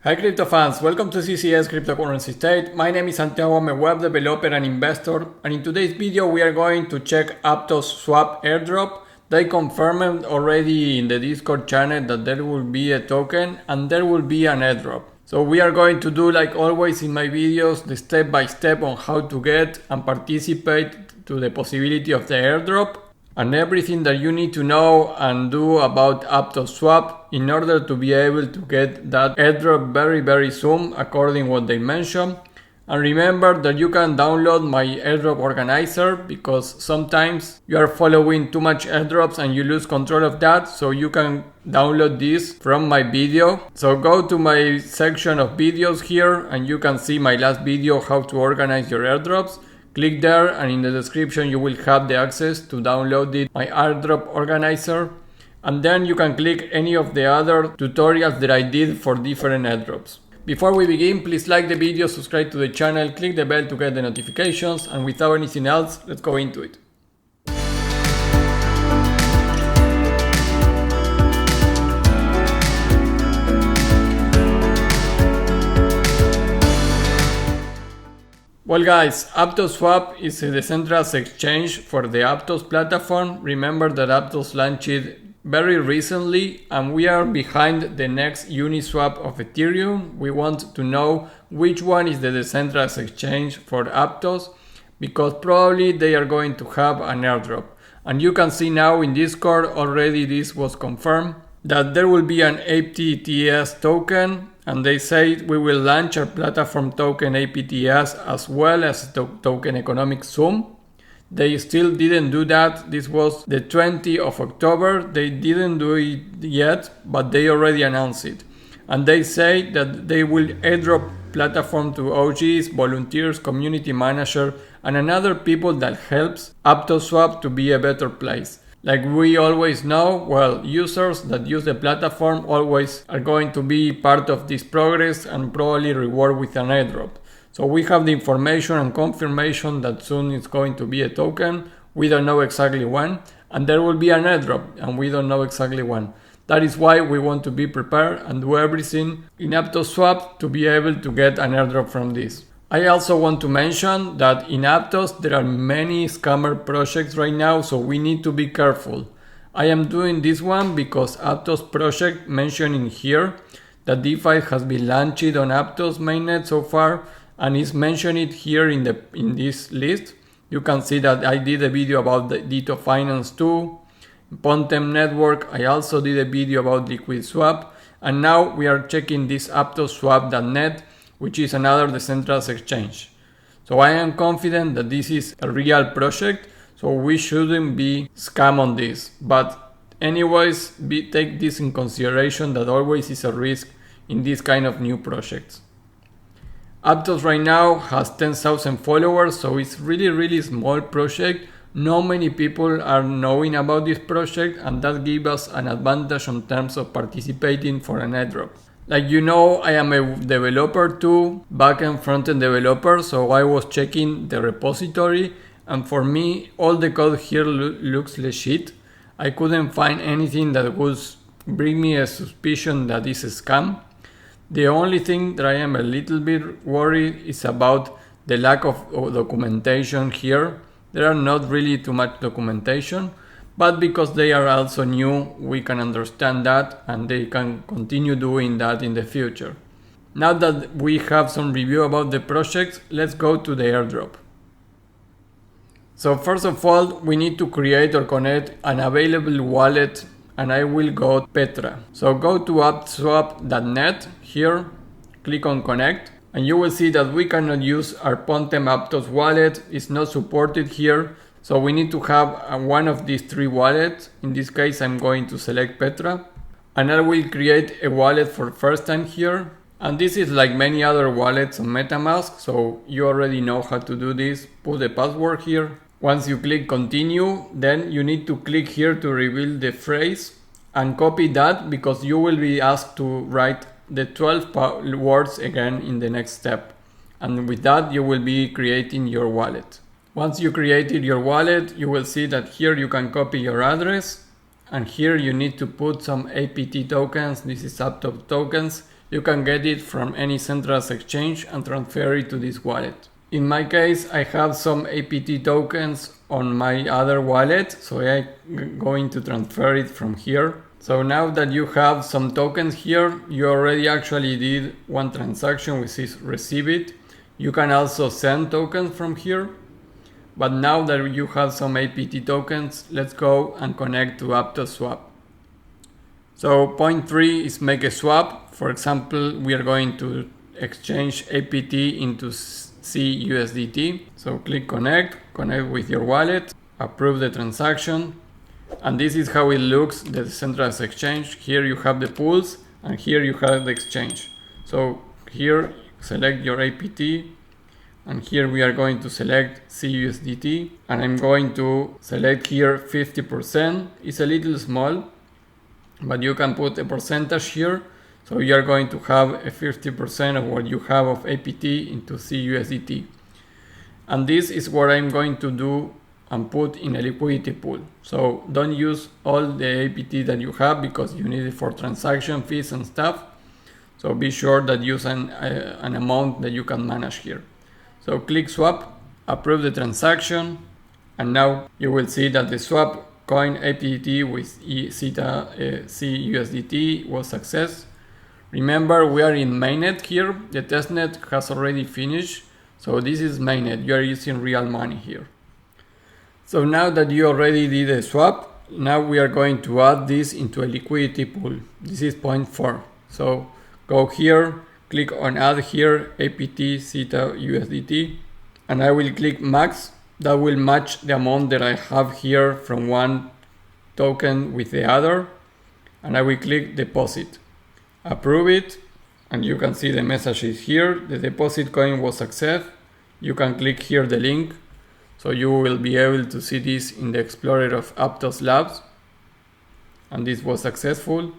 Hi crypto fans, welcome to CCS Cryptocurrency State. My name is Santiago, I'm a web developer and investor, and in today's video we are going to check Aptoswap Airdrop. They confirmed already in the Discord channel that there will be a token and there will be an airdrop. So we are going to do, like always in my videos, the step by step on how to get and participate to the possibility of the airdrop, and everything that you need to know and do about Aptoswap in order to be able to get that airdrop very soon according what they mentioned. And remember that you can download my airdrop organizer, because sometimes you are following too much airdrops and you lose control of that, so you can download this from my video. So go to my section of videos here and you can see my last video how to organize your airdrops. Click there and in the description you will have the access to download my airdrop organizer, and then you can click any of the other tutorials that I did for different airdrops. Before we begin, please like the video, subscribe to the channel, click the bell to get the notifications, and without anything else, let's go into it. Well guys, Aptoswap is a decentralized exchange for the Aptos platform. Remember that Aptos launched very recently and we are behind the next Uniswap of Ethereum. We want to know which one is the decentralized exchange for Aptos, because probably they are going to have an airdrop. And you can see now in Discord already this was confirmed, that there will be an APTS token, and they say we will launch our platform token APTS as well as token economic soon. They still didn't do that. This was the 20th of October. They didn't do it yet, but they already announced it. And they say that they will airdrop platform to OGs, volunteers, community manager, and another people that helps Aptoswap to be a better place. Like we always know, well, users that use the platform always are going to be part of this progress and probably reward with an airdrop. So we have the information and confirmation that soon it's going to be a token. We don't know exactly when, and there will be an airdrop and we don't know exactly when. That is why we want to be prepared and do everything in Aptoswap to be able to get an airdrop from this. I also want to mention that in Aptos there are many scammer projects right now, so we need to be careful. I am doing this one because Aptos project mentioning here that DeFi has been launched on Aptos mainnet so far, and is mentioned here in this list. You can see that I did a video about the Ditto Finance too. Pontem Network, I also did a video about Liquid Swap, and now we are checking this Aptoswap.net, which is another decentralized exchange. So I am confident that this is a real project, so we shouldn't be scammed on this. But anyways, take this in consideration, that always is a risk in this kind of new projects. Aptos right now has 10,000 followers, so it's really small project. Not many people are knowing about this project, and that gives us an advantage in terms of participating for an airdrop. Like you know, I am a developer too, backend frontend developer, so I was checking the repository, and for me all the code here looks legit. I couldn't find anything that would bring me a suspicion that is a scam. The only thing that I am a little bit worried is about the lack of documentation here. There are not really too much documentation, but because they are also new, we can understand that and they can continue doing that in the future. Now that we have some review about the project, let's go to the airdrop. So first of all, we need to create or connect an available wallet, and I will go Petra. So go to aptoswap.net here, click on connect, and you will see that we cannot use our Pontem Aptos wallet. It's not supported here. So we need to have one of these three wallets. In this case, I'm going to select Petra, and I will create a wallet for first time here. And this is like many other wallets on MetaMask, so you already know how to do this. Put the password here. Once you click continue, then you need to click here to reveal the phrase and copy that, because you will be asked to write the 12 words again in the next step. And with that, you will be creating your wallet. Once you created your wallet, you will see that here you can copy your address, and here you need to put some APT tokens. This is Aptos tokens. you can get it from any centralized exchange and transfer it to this wallet. In my case, I have some APT tokens on my other wallet, so I'm going to transfer it from here. So now that you have some tokens here, you already actually did one transaction, which is receive it. You can also send tokens from here. But now that you have some APT tokens, let's go and connect to Aptoswap. So point 3 is make a swap. For example, we are going to exchange APT into CUSDT. So click connect with your wallet, approve the transaction. And this is how it looks, the decentralized exchange. Here you have the pools and here you have the exchange. So here select your APT and here we are going to select CUSDT and I'm going to select here 50%. It's a little small, but you can put a percentage here. So you are going to have a 50% of what you have of APT into CUSDT. And this is what I'm going to do and put in a liquidity pool. So don't use all the APT that you have because you need it for transaction fees and stuff. So be sure that you use an amount that you can manage here. So click swap, approve the transaction, and now you will see that the swap coin APT with zeta CUSDT was success. Remember, we are in mainnet here. The testnet has already finished. So this is mainnet. You are using real money here. So now that you already did a swap, now we are going to add this into a liquidity pool. This is point 4. So go here, click on add here, APT zeta USDT, and I will click max. That will match the amount that I have here from one token with the other. And I will click deposit. Approve it, and you can see the messages here. The deposit coin was success. You can click here the link, so you will be able to see this in the Explorer of Aptos Labs, and this was successful.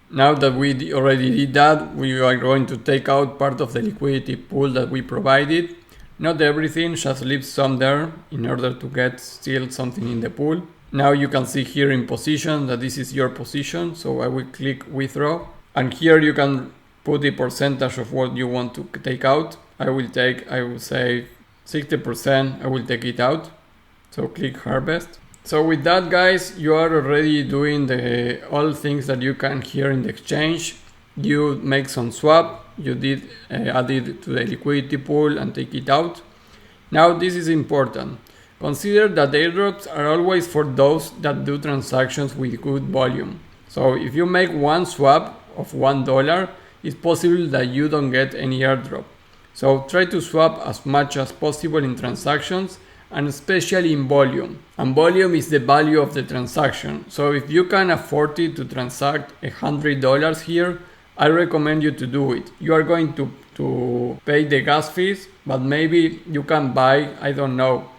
Now that we already did that, we are going to take out part of the liquidity pool that we provided. Not everything, just leave some there in order to get still something in the pool. Now you can see here in position that this is your position, so I will click withdraw. And here you can put the percentage of what you want to take out. I will say 60%, I will take it out. So click harvest. So with that, guys, you are already doing all things that you can here in the exchange. You make some swap, you did add it to the liquidity pool and take it out. Now this is important. Consider that airdrops are always for those that do transactions with good volume. So if you make one swap of $1, it's possible that you don't get any airdrop. So try to swap as much as possible in transactions and especially in volume. And volume is the value of the transaction. So if you can afford it to transact $100 here, I recommend you to do it. You are going to pay the gas fees, but maybe you can buy, I don't know,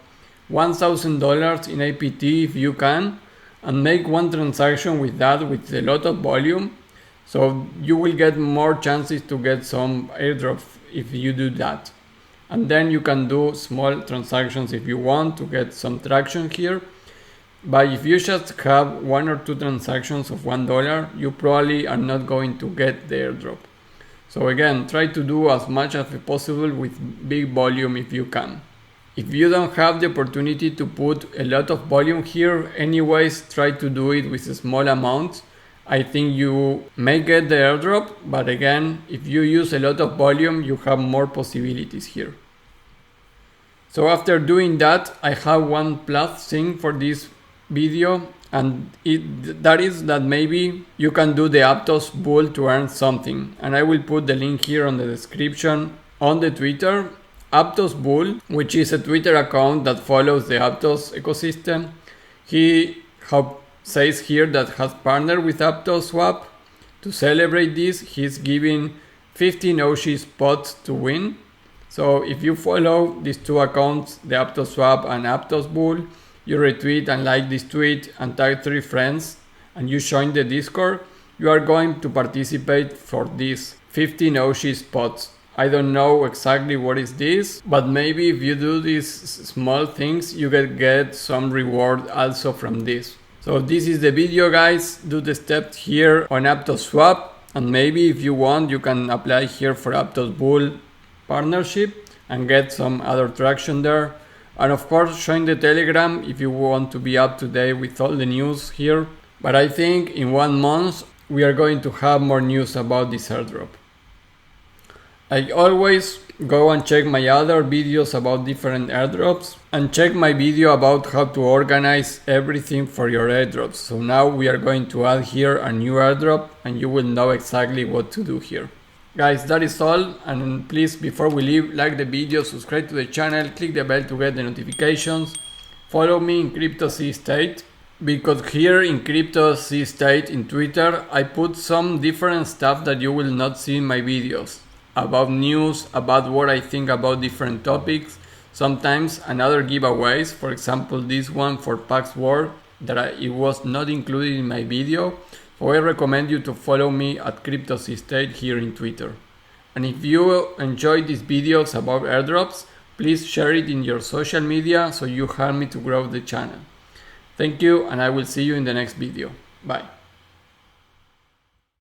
$1,000 in APT if you can, and make one transaction with that with a lot of volume. So you will get more chances to get some airdrops if you do that. And then you can do small transactions if you want to get some traction here. But if you just have 1 or 2 transactions of $1, you probably are not going to get the airdrop. So again, try to do as much as possible with big volume if you can. If you don't have the opportunity to put a lot of volume here, anyways, try to do it with a small amount. I think you may get the airdrop, but again, if you use a lot of volume, you have more possibilities here. So after doing that, I have one plus thing for this video, and that is that maybe you can do the Aptos bull to earn something. And I will put the link here on the description on the Twitter. Aptos Bull, which is a Twitter account that follows the Aptos ecosystem. He says here that has partnered with Aptoswap. To celebrate this, he's giving 15 OG spots to win. So if you follow these two accounts, the Aptoswap and Aptos Bull, you retweet and like this tweet and tag 3 friends and you join the Discord, you are going to participate for these 15 OG spots. I don't know exactly what is this, but maybe if you do these small things, you can get some reward also from this. So this is the video, guys. Do the steps here on Aptoswap And maybe if you want, you can apply here for Aptos Bull partnership and get some other traction there. And of course, join the Telegram if you want to be up to date with all the news here. But I think in 1 month, we are going to have more news about this airdrop. I always go and check my other videos about different airdrops and check my video about how to organize everything for your airdrops. So now we are going to add here a new airdrop and you will know exactly what to do here. Guys, that is all, and please, before we leave, like the video, subscribe to the channel, click the bell to get the notifications, follow me in Crypto Sea State, because here in Crypto Sea State in Twitter I put some different stuff that you will not see in my videos. About news, about what I think about different topics, sometimes another giveaways, for example this one for PAX World that it was not included in my video, so I recommend you to follow me at Crypto Sea State here in Twitter. And if you enjoyed these videos about airdrops, please share it in your social media so you help me to grow the channel. Thank you, and I will see you in the next video. Bye.